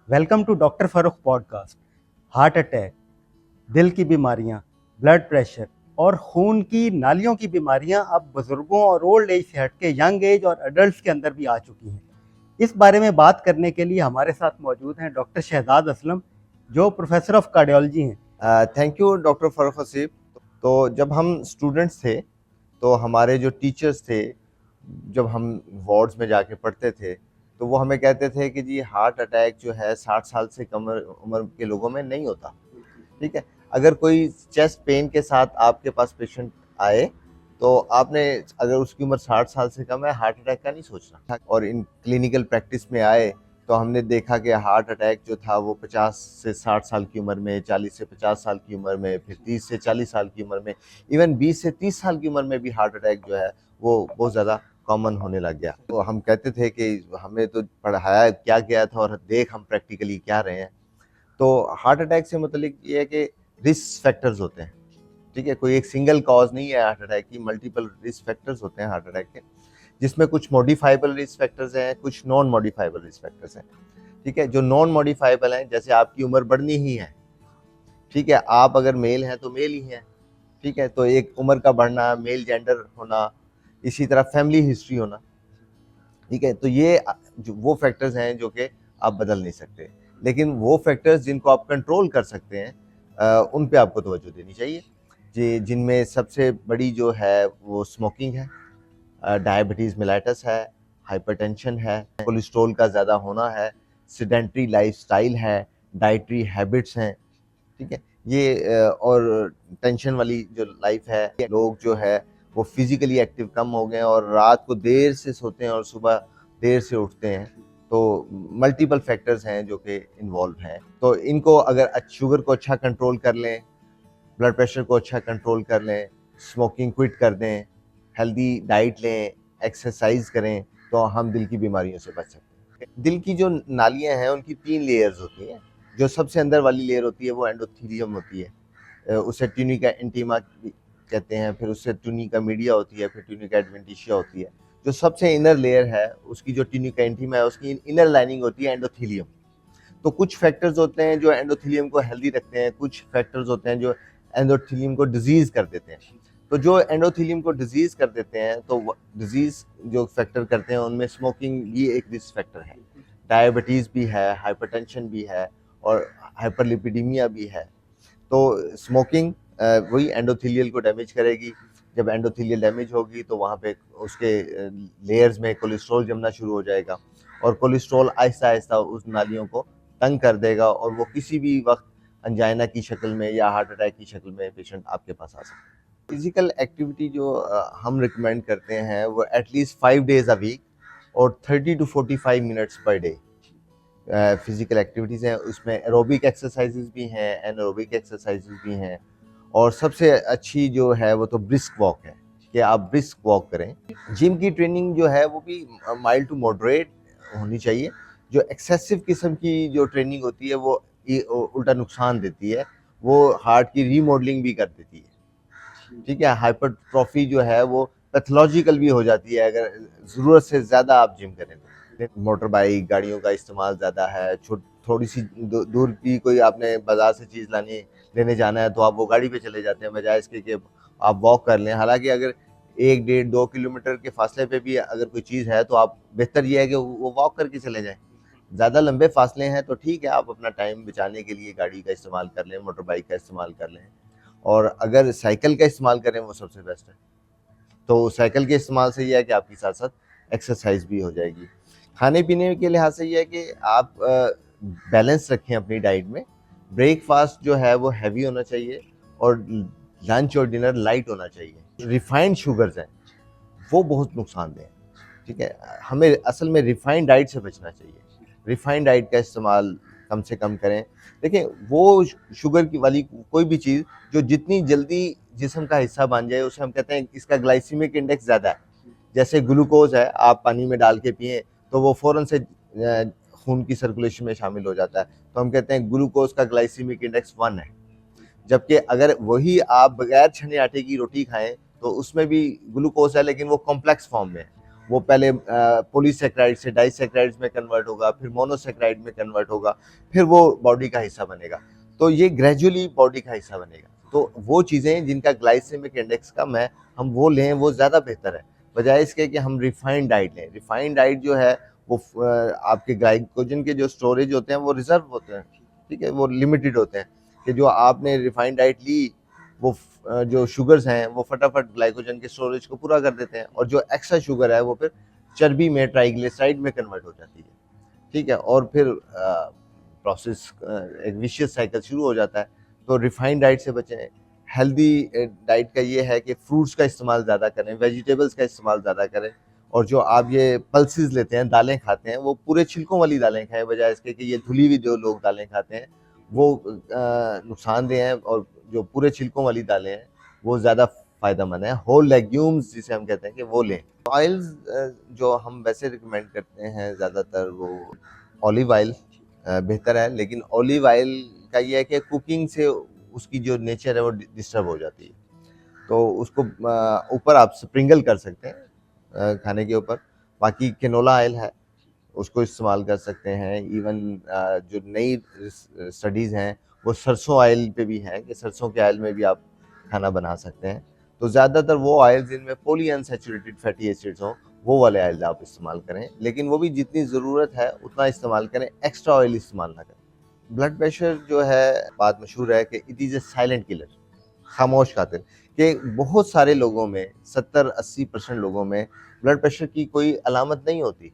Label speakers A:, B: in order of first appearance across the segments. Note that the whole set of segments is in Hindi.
A: Welcome to doctor Farrukh podcast. Heart attack, दिल की बीमारियां, ब्लड प्रेशर और खून की नालियों की बीमारियां अब बुजुर्गों और ओल्ड एज से हटके यंग एज और अडल्ट के अंदर भी आ चुकी हैं। इस बारे में बात करने के लिए हमारे साथ मौजूद हैं डॉक्टर शहजाद असलम, जो प्रोफेसर ऑफ कार्डियोलॉजी हैं।
B: Thank you doctor Farrukh Haseeb. तो जब हम स्टूडेंट्स थे तो हमारे जो टीचर्स थे, जब हम वार्ड्स में जाके पढ़ते थे तो वो हमें कहते थे कि जी हार्ट अटैक जो है 60 साल से कम उम्र के लोगों में नहीं होता। ठीक है, अगर कोई चेस्ट पेन के साथ आपके पास पेशेंट आए तो आपने, अगर उसकी उम्र 60 साल से कम है, हार्ट अटैक का नहीं सोचना। और इन क्लिनिकल प्रैक्टिस में आए तो हमने देखा कि हार्ट अटैक जो था वो 50 से 60 साल की उम्र में, 40 से 50 साल की उम्र में, फिर 30 से 40 साल की उम्र में, इवन 20 से 30 साल की उम्र में भी हार्ट अटैक जो है वो बहुत ज़्यादा कॉमन होने लग गया। तो हम कहते थे कि हमें तो पढ़ाया क्या गया था और देख हम प्रैक्टिकली क्या रहे हैं। तो हार्ट अटैक से मतलब ये है कि रिस्क फैक्टर्स होते हैं। ठीक है, कोई एक सिंगल कॉज नहीं है हार्ट अटैक की, मल्टीपल रिस्क फैक्टर्स होते हैं हार्ट अटैक के, जिसमें कुछ मॉडिफाइबल रिस्क फैक्टर्स हैं, कुछ नॉन मॉडिफाइबल रिस्क फैक्टर्स हैं। ठीक है, जो नॉन मॉडिफाइबल हैं, जैसे आपकी उम्र बढ़नी ही है। ठीक है, आप अगर मेल हैं तो मेल ही हैं। ठीक है, तो एक उम्र का बढ़ना, मेल जेंडर होना, इसी तरह फैमिली हिस्ट्री होना। ठीक है, तो ये जो वो फैक्टर्स हैं जो कि आप बदल नहीं सकते, लेकिन वो फैक्टर्स जिनको आप कंट्रोल कर सकते हैं उन पे आपको तवज्जो देनी चाहिए। जी, जिनमें सबसे बड़ी जो है वो स्मोकिंग है, डायबिटीज़ मेलाइटस है, हाइपरटेंशन है, कोलेस्ट्रॉल का ज़्यादा होना है, सेडेंटरी लाइफस्टाइल है, डाइटरी हैबिट्स हैं। ठीक है, ये और टेंशन वाली जो लाइफ है, लोग जो है वो फिजिकली एक्टिव कम हो गए और रात को देर से सोते हैं और सुबह देर से उठते हैं। तो मल्टीपल फैक्टर्स हैं जो कि इन्वॉल्व हैं। तो इनको अगर शुगर को अच्छा कंट्रोल कर लें, ब्लड प्रेशर को अच्छा कंट्रोल कर लें, स्मोकिंग क्विट कर दें, हेल्दी डाइट लें, एक्सरसाइज करें, तो हम दिल की बीमारियों से बच सकते हैं। दिल की जो नालियां हैं उनकी 3 लेयर्स होती हैं। जो सबसे अंदर वाली लेयर होती है वो एंडोथीलियम होती है, उसे ट्यूनिका इंटीमा कहते हैं, फिर उससे ट्यूनिका मीडिया होती है, फिर ट्यूनिका एडवेंटिशिया होती है। जो सबसे इनर लेयर है उसकी जो ट्यूनिका इंटीमा है उसकी इनर लाइनिंग होती है एंडोथीलियम। तो कुछ फैक्टर्स होते हैं जो एंडोथीलियम को हेल्दी रखते हैं, कुछ फैक्टर्स होते हैं जो एंडोथीलियम को डिजीज कर देते हैं। तो जो एंडोथीलियम को डिजीज कर देते हैं, तो डिजीज जो फैक्टर करते हैं उनमें स्मोकिंग भी एक रिस्क फैक्टर है, डायबिटीज भी है, हाइपरटेंशन भी है और हाइपरलिपिडीमिया भी है। तो स्मोकिंग वही एंडोथीलियल को डैमेज करेगी। जब एंडोथीलियल डैमेज होगी तो वहाँ पे उसके लेयर्स में कोलेस्ट्रॉल जमना शुरू हो जाएगा और कोलेस्ट्रॉल आहिस्ता आहिस्ता उस नालियों को तंग कर देगा और वो किसी भी वक्त अंजाइना की शक्ल में या हार्ट अटैक की शक्ल में पेशेंट आपके पास आ सकता है। फिजिकल एक्टिविटी जो हम रिकमेंड करते हैं वो एटलीस्ट 5 days अ वीक और 30 to 45 minutes per day physical activities हैं। उसमें एरोबिक एक्सरसाइजेज भी हैं, एनारोबिक एक्सरसाइजेज भी हैं, और सबसे अच्छी जो है वो तो ब्रिस्क वॉक है कि आप ब्रिस्क वॉक करें। जिम की ट्रेनिंग जो है वो भी माइल्ड टू मॉडरेट होनी चाहिए। जो एक्सेसिव किस्म की जो ट्रेनिंग होती है वो उल्टा नुकसान देती है, वो हार्ट की रीमॉडलिंग भी कर देती है। ठीक है, हाइपरट्रॉफी जो है वो पैथोलॉजिकल भी हो जाती है अगर ज़रूरत से ज़्यादा आप जिम करें तो। मोटर बाइक गाड़ियों का इस्तेमाल ज़्यादा है, थोड़ी सी दूर की कोई आपने बाजार से चीज़ लेने जाना है तो आप वो गाड़ी पे चले जाते हैं बजाय इसके कि आप वॉक कर लें। हालांकि अगर 1, 1.5, 2 किलोमीटर के फासले पे भी अगर कोई चीज़ है तो आप, बेहतर ये है कि वो वॉक करके चले जाएं। ज़्यादा लंबे फासले हैं तो ठीक है, आप अपना टाइम बचाने के लिए गाड़ी का इस्तेमाल कर लें, मोटर बाइक का इस्तेमाल कर लें, और अगर साइकिल का इस्तेमाल करें वो सबसे बेस्ट है। तो साइकिल के इस्तेमाल से ये है कि आपकी साथ साथ एक्सरसाइज भी हो जाएगी। खाने पीने के लिहाज से ये है कि आप बैलेंस रखें अपनी डाइट में। ब्रेकफास्ट जो है वो हैवी होना चाहिए और लंच और डिनर लाइट होना चाहिए। रिफाइंड शुगर्स हैं वो बहुत नुकसानदेह हैं। ठीक है, हमें असल में रिफाइंड डाइट से बचना चाहिए। रिफाइंड डाइट का इस्तेमाल कम से कम करें। देखिए, वो शुगर की वाली कोई भी चीज़ जो जितनी जल्दी जिस्म का हिस्सा बन जाए उसे हम कहते हैं इसका ग्लाइसीमिक इंडेक्स ज़्यादा है। जैसे ग्लूकोज है, आप पानी में डाल के पिए तो वो फ़ौरन से खून की सर्कुलेशन में शामिल हो जाता है, तो हम कहते हैं ग्लूकोज का ग्लाइसीमिक इंडेक्स 1 है। जबकि अगर वही आप बगैर छने आटे की रोटी खाएं तो उसमें भी ग्लूकोज है लेकिन वो कॉम्प्लेक्स फॉर्म में है वो पहले पॉलीसैकेराइड से डाइसैकेराइड्स में कन्वर्ट होगा, फिर मोनोसैकेराइड में कन्वर्ट होगा, फिर वो बॉडी का हिस्सा बनेगा। तो ये ग्रेजुअली बॉडी का हिस्सा बनेगा। तो वो चीज़ें जिनका ग्लाइसेमिक इंडेक्स कम है, हम वो लें, वो ज़्यादा बेहतर है, बजाय इसके कि हम रिफाइंड डाइट लें। रिफाइंड डाइट जो है वो आपके ग्लाइकोजन के जो स्टोरेज होते हैं वो रिजर्व होते हैं, ठीक है, वो लिमिटेड होते हैं, कि जो आपने रिफाइंड डाइट ली वो जो शुगर्स हैं वो फटाफट ग्लाइकोजन के स्टोरेज को पूरा कर देते हैं, और जो एक्स्ट्रा शुगर है वो फिर चर्बी में, ट्राइग्लिसराइड में कन्वर्ट हो जाती है, ठीक है, और फिर प्रोसेस एक विशियस साइकिल शुरू हो जाता है। तो रिफाइंड डाइट से बचें। हेल्दी डाइट का ये है कि फ्रूट्स का इस्तेमाल ज़्यादा करें, वेजिटेबल्स का इस्तेमाल ज़्यादा करें, और जो आप ये पल्सेस लेते हैं, दालें खाते हैं, वो पूरे छिलकों वाली दालें खाएं, बजाय इसके कि ये धुली हुई जो लोग दालें खाते हैं वो नुकसानदेह हैं, और जो पूरे छिलकों वाली दालें हैं वो ज़्यादा फ़ायदेमंद है। होल लेग्यूम्स जिसे हम कहते हैं कि वो लें। ऑयल्स जो हम वैसे रिकमेंड करते हैं ज़्यादातर वो ऑलिव ऑयल बेहतर है, लेकिन ऑलिव ऑयल का ये है कि कुकिंग से उसकी जो नेचर है वो डिस्टर्ब हो जाती है, तो उसको ऊपर आप स्प्रिंगल कर सकते हैं खाने के ऊपर। बाकी कैनोला ऑयल है, उसको इस्तेमाल कर सकते हैं। इवन जो नई स्टडीज़ हैं वो सरसों ऑयल पे भी हैं कि सरसों के ऑयल में भी आप खाना बना सकते हैं। तो ज़्यादातर वो ऑयल जिनमें पॉली अनसैचुरेटेड फैटी एसिड्स हों वो वाले ऑयल आप इस्तेमाल करें, लेकिन वो भी जितनी ज़रूरत है उतना इस्तेमाल करें, एक्स्ट्रा ऑयल इस्तेमाल ना करें। ब्लड प्रेशर जो है, बात मशहूर है कि it is a silent killer, खामोश कातिल, कि बहुत सारे लोगों में 70-80% लोगों में ब्लड प्रेशर की कोई अलामत नहीं होती,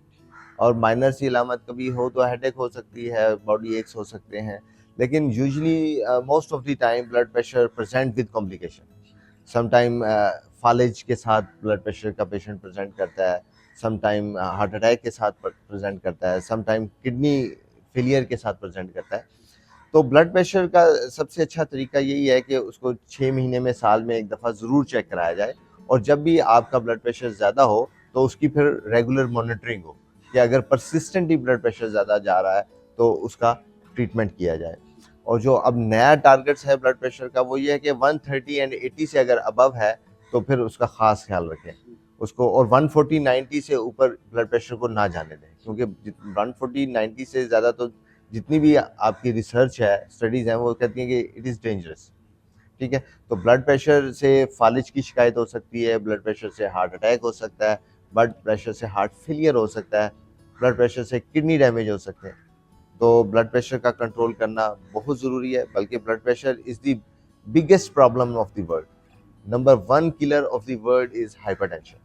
B: और माइनर सी अलामत कभी हो तो हेडेक हो सकती है, बॉडी एक्स हो सकते हैं, लेकिन usually most of the time blood pressure present with complication. Some time फालिज के साथ ब्लड प्रेशर का पेशेंट प्रेजेंट करता है, सम टाइम हार्ट अटैक के साथ प्रेजेंट करता है, सम टाइम किडनी फेलियर के साथ प्रेजेंट करता है। तो ब्लड प्रेशर का सबसे अच्छा तरीका यही है कि उसको 6 महीने में, साल में एक दफ़ा ज़रूर चेक कराया जाए, और जब भी आपका ब्लड प्रेशर ज़्यादा हो तो उसकी फिर रेगुलर मॉनिटरिंग हो, कि अगर परसिस्टेंटली ब्लड प्रेशर ज़्यादा जा रहा है तो उसका ट्रीटमेंट किया जाए। और जो अब नया टारगेट्स है ब्लड प्रेशर का वो ये है कि 130 एंड 80 से अगर अबव है तो फिर उसका ख़ास ख्याल रखें उसको, और 140-90 से ऊपर ब्लड प्रेशर को ना जाने दें, क्योंकि 140-90 से ज़्यादा तो जितनी भी आपकी रिसर्च है, स्टडीज़ हैं, वो कहती हैं कि इट इज़ डेंजरस, ठीक है। तो ब्लड प्रेशर से फालिज की शिकायत हो सकती है, ब्लड प्रेशर से हार्ट अटैक हो सकता है, ब्लड प्रेशर से हार्ट फेलियर हो सकता है, ब्लड प्रेशर से किडनी डैमेज हो सकते हैं। तो ब्लड प्रेशर का कंट्रोल करना बहुत ज़रूरी है, बल्कि blood pressure is the biggest problem of the world. Number 1 killer of the world is hypertension.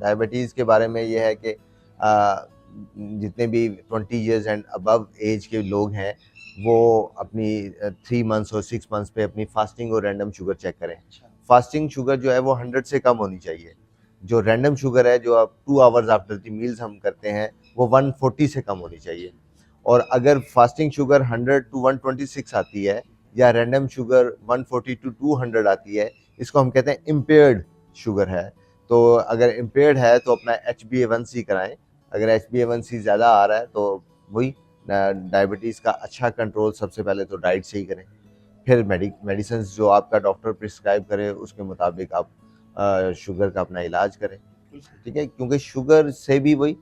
B: Diabetes के बारे में ये है कि जितने भी 20 ईयर्स एंड अबव एज के लोग हैं वो अपनी 3 मंथ्स और 6 मंथ्स पे अपनी फास्टिंग और रैंडम शुगर चेक करें। फास्टिंग शुगर जो है वो 100 से कम होनी चाहिए। जो रैंडम शुगर है, जो आप 2 आवर्स आफ्टर द मील्स हम करते हैं, वो 140 से कम होनी चाहिए। और अगर फास्टिंग शुगर 100 टू 126 आती है, या रैंडम शुगर 140 टू 200 आती है, इसको हम कहते हैं इम्पेयर्ड शुगर है। तो अगर इम्पेयर्ड है तो अपना HbA1c कराएं। अगर HbA1c ज़्यादा आ रहा है तो वही डायबिटीज़ का अच्छा कंट्रोल सबसे पहले तो डाइट से ही करें, फिर मेडिसिन जो आपका डॉक्टर प्रिस्क्राइब करे उसके मुताबिक आप शुगर का अपना इलाज करें, ठीक है, क्योंकि शुगर से भी वही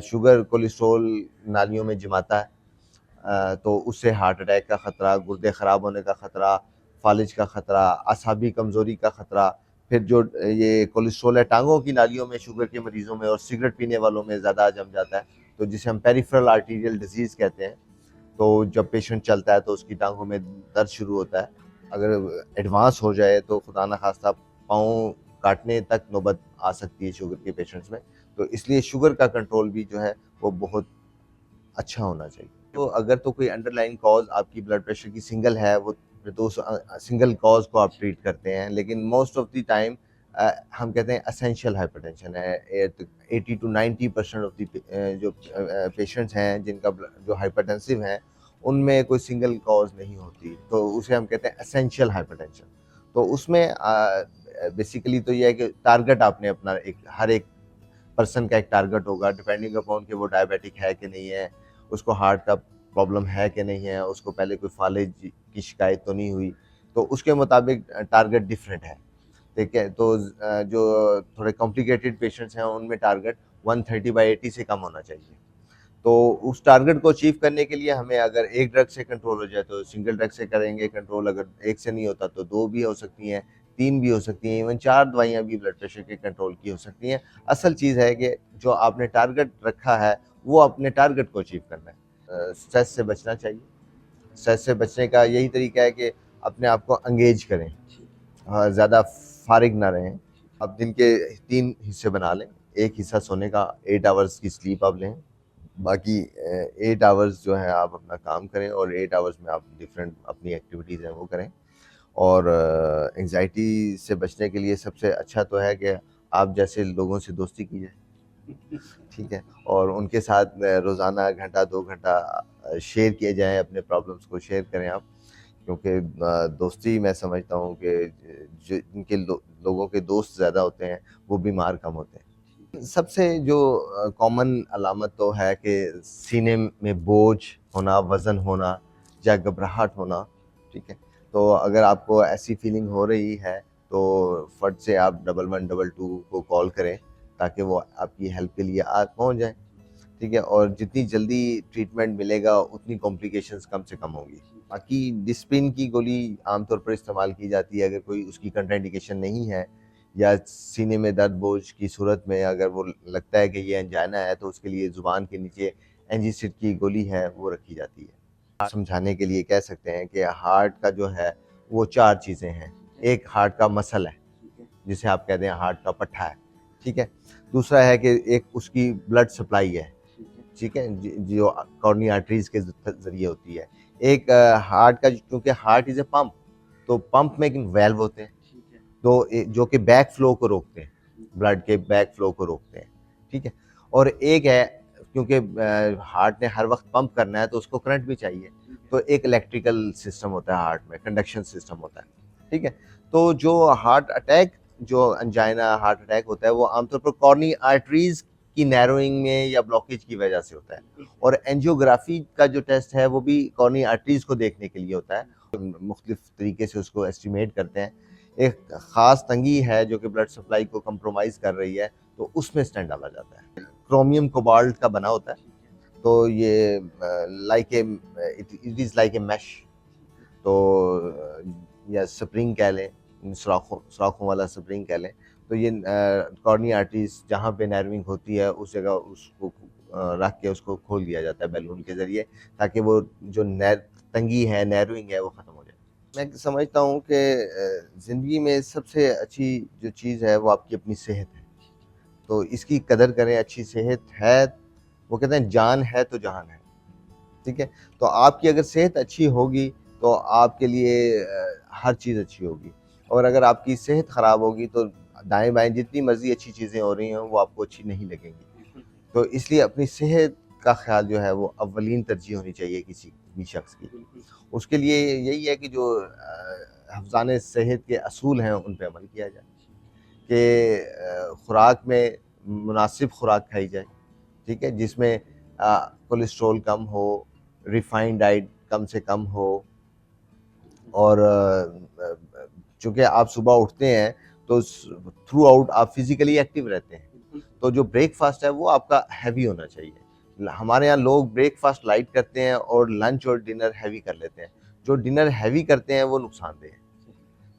B: शुगर कोलेस्ट्रॉल नालियों में जमाता है, तो उससे हार्ट अटैक का ख़तरा, गुर्दे ख़राब होने का ख़तरा, फालिज का ख़तरा, आसाबी कमज़ोरी का ख़तरा, फिर जो ये कोलेस्ट्रॉल है टांगों की नालियों में शुगर के मरीज़ों में और सिगरेट पीने वालों में ज़्यादा जम जाता है, तो जिसे हम पेरिफेरल आर्टीरियल डिजीज़ कहते हैं। तो जब पेशेंट चलता है तो उसकी टांगों में दर्द शुरू होता है। अगर एडवांस हो जाए तो खुदा न खास्ता पाँव काटने तक नौबत आ सकती है शुगर के पेशेंट्स में। तो इसलिए शुगर का कंट्रोल भी जो है वो बहुत अच्छा होना चाहिए। तो अगर तो कोई अंडरलाइन कॉज आपकी ब्लड प्रेशर की सिंगल है, वो तो उस सिंगल कॉज को आप ट्रीट करते हैं, लेकिन मोस्ट ऑफ द टाइम हम कहते हैं एसेंशियल हाइपरटेंशन है। 80 टू 90% ऑफ द जो पेशेंट्स हैं जिनका जो हाइपरटेंसिव हैं उनमें कोई सिंगल कॉज नहीं होती, तो उसे हम कहते हैं एसेंशियल हाइपरटेंशन। तो उसमें बेसिकली तो ये है कि टारगेट आपने अपना हर एक पर्सन का एक टारगेट होगा, डिपेंडिंग अपॉन कि वो डायबिटिक है कि नहीं है, उसको हार्ट का प्रॉब्लम है कि नहीं है, उसको पहले कोई फालिज की शिकायत तो नहीं हुई, तो उसके मुताबिक टारगेट डिफरेंट है, ठीक है। तो जो थोड़े कॉम्प्लिकेटेड पेशेंट्स हैं उनमें टारगेट 130/80 से कम होना चाहिए। तो उस टारगेट को अचीव करने के लिए हमें अगर एक ड्रग से कंट्रोल हो जाए तो सिंगल ड्रग से करेंगे कंट्रोल, अगर एक से नहीं होता तो 2 भी हो सकती हैं, 3 भी हो सकती हैं, इवन 4 दवाइयाँ भी ब्लड प्रेशर के कंट्रोल की हो सकती हैं। असल चीज़ है कि जो आपने टारगेट रखा है वो अपने टारगेट को अचीव करना है। स्ट्रेस से बचना चाहिए। स्ट्रेस से बचने का यही तरीका है कि अपने आप को एंगेज करें, ज़्यादा फारिग ना रहें। अब दिन के 3 हिस्से बना लें, एक हिस्सा सोने का, 8 आवर्स की स्लीप आप लें, बाकी 8 आवर्स जो है आप अपना काम करें और 8 आवर्स में आप डिफरेंट अपनी एक्टिविटीज़ हैं वो करें। और एंग्जाइटी से बचने के लिए सबसे अच्छा तो है कि आप जैसे लोगों से दोस्ती कीजिए, ठीक है, और उनके साथ रोज़ाना घंटा 2 घंटा शेयर किए जाएँ, अपने प्रॉब्लम्स को शेयर करें आप, क्योंकि दोस्ती मैं समझता हूँ कि जिनके लोगों के दोस्त ज़्यादा होते हैं वो बीमार कम होते हैं। सबसे जो कॉमन अलामत तो है कि सीने में बोझ होना, वज़न होना या घबराहट होना, ठीक है। तो अगर आपको ऐसी फीलिंग हो रही है तो फट से आप 1112 को कॉल करें ताकि वो आपकी हेल्प के लिए पहुंच जाए, ठीक है। और जितनी जल्दी ट्रीटमेंट मिलेगा उतनी कॉम्प्लिकेशंस कम से कम होंगी। बाकी डिस्प्रिन की गोली आमतौर पर इस्तेमाल की जाती है अगर कोई उसकी कंट्राइंडिकेशन नहीं है, या सीने में दर्द बोझ की सूरत में अगर वो लगता है कि ये एंजाइना है तो उसके लिए ज़ुबान के नीचे एंजीसिड की गोली है वो रखी जाती है। समझाने के लिए कह सकते हैं कि हार्ट का जो है वो 4 चीज़ें हैं। एक हार्ट का मसल है जिसे आप कहते हैं हार्ट का पट्टा है, ठीक है। दूसरा है कि एक उसकी ब्लड सप्लाई है, ठीक है, जो कॉर्नी आर्टरीज के ज़रिए होती है। एक हार्ट का, क्योंकि हार्ट इज़ ए पंप, तो पंप में एक वेल्व होते हैं तो जो कि बैक फ्लो को रोकते हैं, ब्लड के बैक फ्लो को रोकते हैं, ठीक है। और एक है, क्योंकि हार्ट ने हर वक्त पंप करना है तो उसको करंट भी चाहिए, तो एक इलेक्ट्रिकल सिस्टम होता है हार्ट में, कंडक्शन सिस्टम होता है, ठीक है। तो जो हार्ट अटैक, जो अंजाइना हार्ट अटैक होता है वो आमतौर पर कॉर्नी आर्टरीज की नैरोइंग में या ब्लॉकेज की वजह से होता है। और एंजियोग्राफी का जो टेस्ट है वो भी कॉर्नी आर्टरीज को देखने के लिए होता है। मुख्तलिफ तरीके से उसको एस्टिमेट करते हैं। एक ख़ास तंगी है जो कि ब्लड सप्लाई को कंप्रोमाइज़ कर रही है तो उसमें स्टेंट डाला जाता है। क्रोमियम कोबाल्ट का बना होता है, तो ये like a it is like a mash, तो या स्प्रिंग कह लें, सुराखों वाला स्प्रिंग कह लें। तो ये कॉर्नी आर्टरीज जहाँ पे नर्विंग होती है उस जगह उसको रख के उसको खोल दिया जाता है बैलून के ज़रिए, ताकि वो जो तंगी है, नैरोइंग है, वो ख़त्म हो जाए। मैं समझता हूँ कि ज़िंदगी में सबसे अच्छी जो चीज़ है वो आपकी अपनी सेहत है, तो इसकी कदर करें। अच्छी सेहत है, वो कहते हैं जान है तो जहान है, ठीक है। तो आपकी अगर सेहत अच्छी होगी तो आपके लिए हर चीज़ अच्छी होगी, और अगर आपकी सेहत ख़राब होगी तो दाएं बाएं जितनी मर्जी अच्छी चीज़ें हो रही हैं वो आपको अच्छी नहीं लगेंगी। तो इसलिए अपनी सेहत का ख्याल जो है वो अव्वलीन तरजीह होनी चाहिए किसी भी शख्स की। उसके लिए यही है कि जो हफ्ज़ाने सेहत के असूल हैं उन पे अमल किया जाए, कि खुराक में मुनासिब खुराक खाई जाए, ठीक है, जिसमें कोलेस्ट्रॉल कम हो, रिफाइंड डाइट कम से कम हो, और चूँकि आप सुबह उठते हैं तो थ्रू आउट आप फिज़िकली एक्टिव रहते हैं, तो जो ब्रेकफास्ट है वो आपका हैवी होना चाहिए। हमारे यहाँ लोग ब्रेकफास्ट लाइट करते हैं और लंच और डिनर हैवी कर लेते हैं। जो डिनर हैवी करते हैं वो नुकसानदेह है।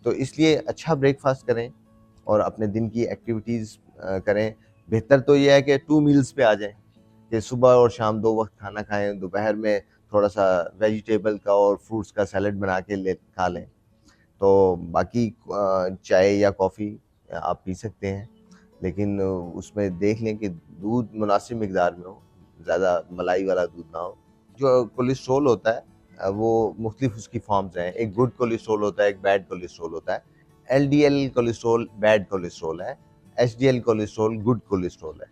B: तो इसलिए अच्छा ब्रेकफास्ट करें और अपने दिन की एक्टिविटीज़ करें। बेहतर तो ये है कि 2 मील्स पे आ जाएं, कि सुबह और शाम 2 वक्त खाना खाएं, दोपहर में थोड़ा सा वेजिटेबल का और फ्रूट्स का सैलड बना के खा लें। तो बाकी चाय या कॉफ़ी आप पी सकते हैं, लेकिन उसमें देख लें कि दूध मुनासिब मिकदार में हो, ज़्यादा मलाई वाला दूध ना हो। जो कोलेस्ट्रॉल होता है वो मुख्तलिफ उसकी फॉर्म्स हैं। एक गुड कोलेस्ट्रॉल होता है, एक बैड कोलेस्ट्रॉल होता है। एलडीएल कोलेस्ट्रॉल बैड कोलेस्ट्रॉल है, एचडीएल कोलेस्ट्रॉल गुड कोलेस्ट्रॉल है।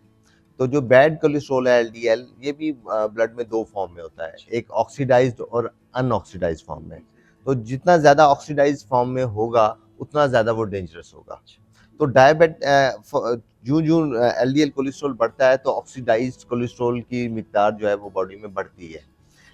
B: तो जो बैड कोलेस्ट्रॉल है एलडीएल, ये भी ब्लड में 2 फॉर्म में होता है, एक ऑक्सीडाइज्ड और अनऑक्सीडाइज्ड फॉर्म में। तो जितना ज़्यादा ऑक्सीडाइज्ड फॉर्म में होगा उतना ज़्यादा वो डेंजरस होगा। तो जूं एलडीएल कोलेस्ट्रॉल बढ़ता है तो ऑक्सीडाइज्ड कोलेस्ट्रॉल की मिकदार जो है वो बॉडी में बढ़ती है।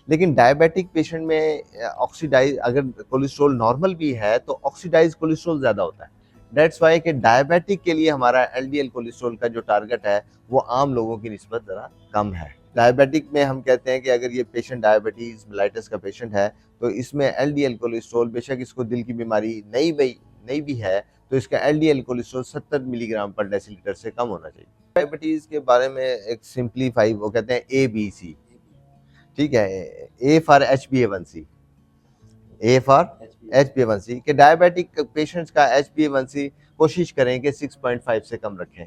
B: लेकिन डायबिटिक पेशेंट में ऑक्सीडाइज अगर कोलेस्ट्रॉल नॉर्मल भी है तो ऑक्सीडाइज्ड कोलेस्ट्रॉल ज़्यादा होता है, दैट्स वाई कि डायबिटिक के लिए हमारा एलडीएल कोलेस्ट्रॉल का जो टारगेट है वो आम लोगों की निस्बत ज़रा कम है। डायबिटिक में हम कहते हैं कि अगर ये पेशेंट डायबिटीज़ मेलाइटस का पेशेंट है तो इसमें एलडीएल कोलेस्ट्रॉल, बेशक इसको दिल की बीमारी नहीं भी है, तो इसका एलडीएल कोलेस्ट्रॉल 70 मिलीग्राम पर डेसीलीटर से कम होना चाहिए। डायबिटीज़ के बारे में एक सिंपलीफाई वो कहते हैं ABC, ठीक है, A for HbA1c, A for HbA1c के डायबिटिक पेशेंट्स का HbA1c कोशिश करें कि 6.5 से कम रखें,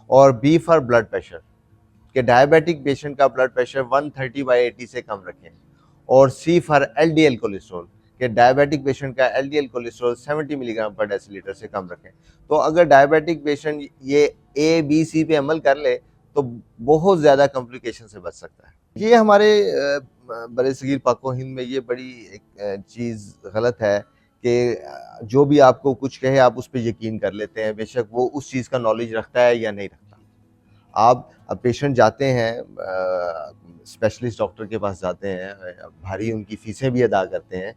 B: और बी फॉर ब्लड प्रेशर कि डायबिटिक पेशेंट का ब्लड प्रेशर 130/80 से कम रखें, और सी फॉर एलडीएल कोलेस्ट्रॉल कि डायबिटिक पेशेंट का एलडीएल कोलेस्ट्रॉल 70 मिलीग्राम पर डेसीलीटर से कम रखें। तो अगर डायबिटिक पेशेंट ये ABC पे अमल कर ले तो बहुत ज़्यादा कॉम्प्लिकेशन से बच सकता है। ये हमारे बरसगीर पाको हिंद में ये बड़ी एक चीज़ गलत है कि जो भी आपको कुछ कहे आप उस पर यकीन कर लेते हैं, बेशक वो उस चीज़ का नॉलेज रखता है या नहीं रखता। आप पेशेंट जाते हैं, स्पेशलिस्ट डॉक्टर के पास जाते हैं, भारी उनकी फीसें भी अदा करते हैं,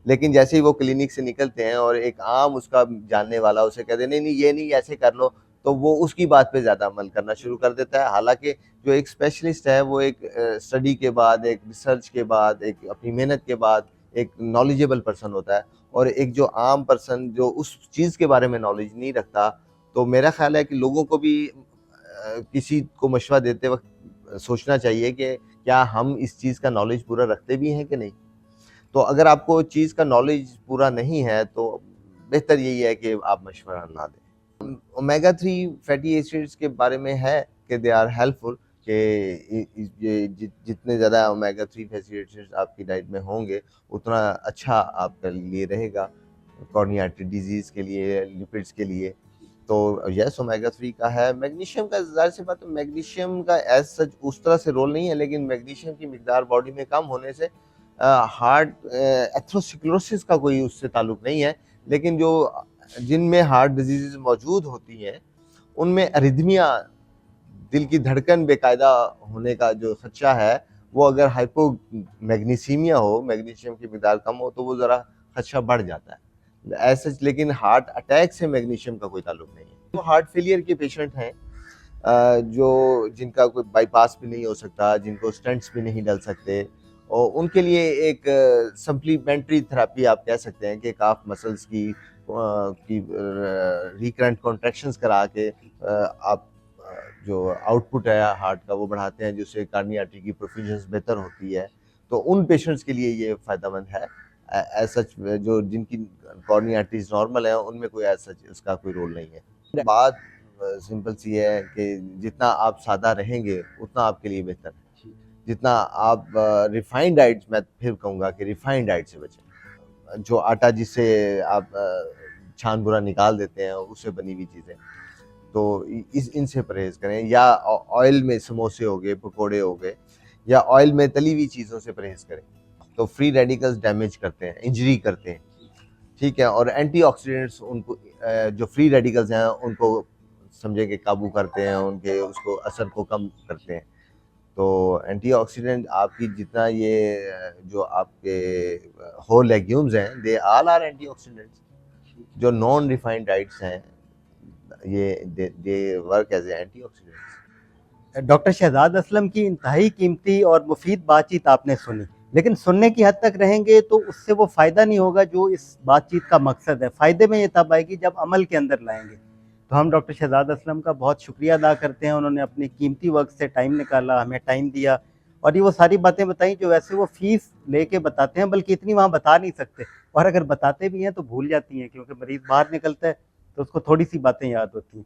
B: लेकिन जैसे ही वो क्लिनिक से निकलते हैं और एक आम उसका जानने वाला उसे कहते नहीं ये नहीं ऐसे कर लो, तो वो उसकी बात पे ज़्यादा अमल करना शुरू कर देता है। हालांकि जो एक स्पेशलिस्ट है वो एक स्टडी के बाद, एक रिसर्च के बाद, एक अपनी मेहनत के बाद एक नॉलेजेबल पर्सन होता है, और एक जो आम पर्सन जो उस चीज़ के बारे में नॉलेज नहीं रखता, तो मेरा ख्याल है कि लोगों को भी किसी को मशवरा देते वक्त सोचना चाहिए कि क्या हम इस चीज़ का नॉलेज पूरा रखते भी हैं कि नहीं। तो अगर आपको चीज़ का नॉलेज पूरा नहीं है तो बेहतर यही है कि आप मशवरा ना दें। ओमेगा 3 फैटी एसिड्स के बारे में है कि दे आर हेल्पफुल, कि जितने ज़्यादा ओमेगा 3 फैटी एसिड्स आपकी डाइट में होंगे उतना अच्छा आपके लिए रहेगा, कॉर्निया आर्टरी डिजीज़ के लिए, लिपिड्स के लिए। तो यस, ओमेगा 3 का है। मैग्नीशियम का ज़ाहिर सी बात है, मैग्नीशियम का एज सच उस तरह से रोल नहीं है, लेकिन मैग्नीशियम की मिकदार बॉडी में कम होने से हार्ट एथेरोस्क्लेरोसिस का कोई उससे ताल्लुक नहीं है, लेकिन जो जिनमें हार्ट डिजीज़ मौजूद होती हैं उनमें अरिथमिया, दिल की धड़कन बेकायदा होने का जो खदशा है, वो अगर हाइपोमैग्नीसीमिया हो, मैग्नीशियम की मिकदार कम हो, तो वो ज़रा खदशा बढ़ जाता है ऐसे। लेकिन हार्ट अटैक से मैग्नीशियम का कोई ताल्लुक नहीं है। तो हार्ट फेलियर के पेशेंट हैं जो जिनका कोई बाईपास भी नहीं हो सकता, जिनको स्टेंट्स भी नहीं डल सकते, और उनके लिए एक सप्लीमेंट्री थेरेपी आप कह सकते हैं कि काफ मसल्स की रिकरेंट कॉन्ट्रैक्शंस करा के आप जो आउटपुट है हार्ट का वो बढ़ाते हैं, जिससे कार्डियक आर्टरी की परफ्यूजन बेहतर होती है। तो उन पेशेंट्स के लिए ये फ़ायदेमंद है। एज सच जो जिनकी कॉर्निया आर्टरीज नॉर्मल है उनमें कोई एज सच उसका कोई रोल नहीं है। बात सिंपल सी है कि जितना आप सादा रहेंगे उतना आपके लिए बेहतर है। जितना आप रिफाइंड डाइट, मैं फिर कहूँगा कि रिफाइंड डाइट से बचें। जो आटा जिससे आप छान बुरा निकाल देते हैं उससे बनी हुई चीज़ें, तो इनसे परहेज़ करें। या ऑयल में समोसे हो गए, पकोड़े हो गए, या ऑयल में तली हुई चीज़ों से परहेज़ करें। तो फ्री रेडिकल्स डैमेज करते हैं, इंजरी करते हैं, ठीक है। और एंटीऑक्सीडेंट्स उनको जो फ्री रेडिकल्स हैं उनको समझे कि काबू करते हैं, उनके उसको असर को कम करते हैं। तो एंटीऑक्सीडेंट आपकी जितना ये जो आपके होल लेग्यूम्स हैं, दे ऑल आर एंटीऑक्सीडेंट्स। जो नॉन रिफाइंड डाइट्स हैं ये they work as antioxidants.
A: Doctor Shahzad Aslam की इंतहाई कीमती और मुफीद बातचीत आपने सुनी, लेकिन सुनने की हद तक रहेंगे तो उससे वो फ़ायदा नहीं होगा जो इस बातचीत का मकसद है। फ़ायदे में ये तब आएगी जब अमल के अंदर लाएंगे। तो हम डॉक्टर शहजाद असलम का बहुत शुक्रिया अदा करते हैं, उन्होंने अपनी कीमती वक्त से टाइम निकाला, हमें टाइम दिया, और ये वो सारी बातें बताई जो वैसे वो फ़ीस लेके बताते हैं, बल्कि इतनी वहाँ बता नहीं सकते, और अगर बताते भी हैं तो भूल जाती हैं, क्योंकि मरीज़ बाहर निकलता है तो उसको थोड़ी सी बातें याद होती हैं।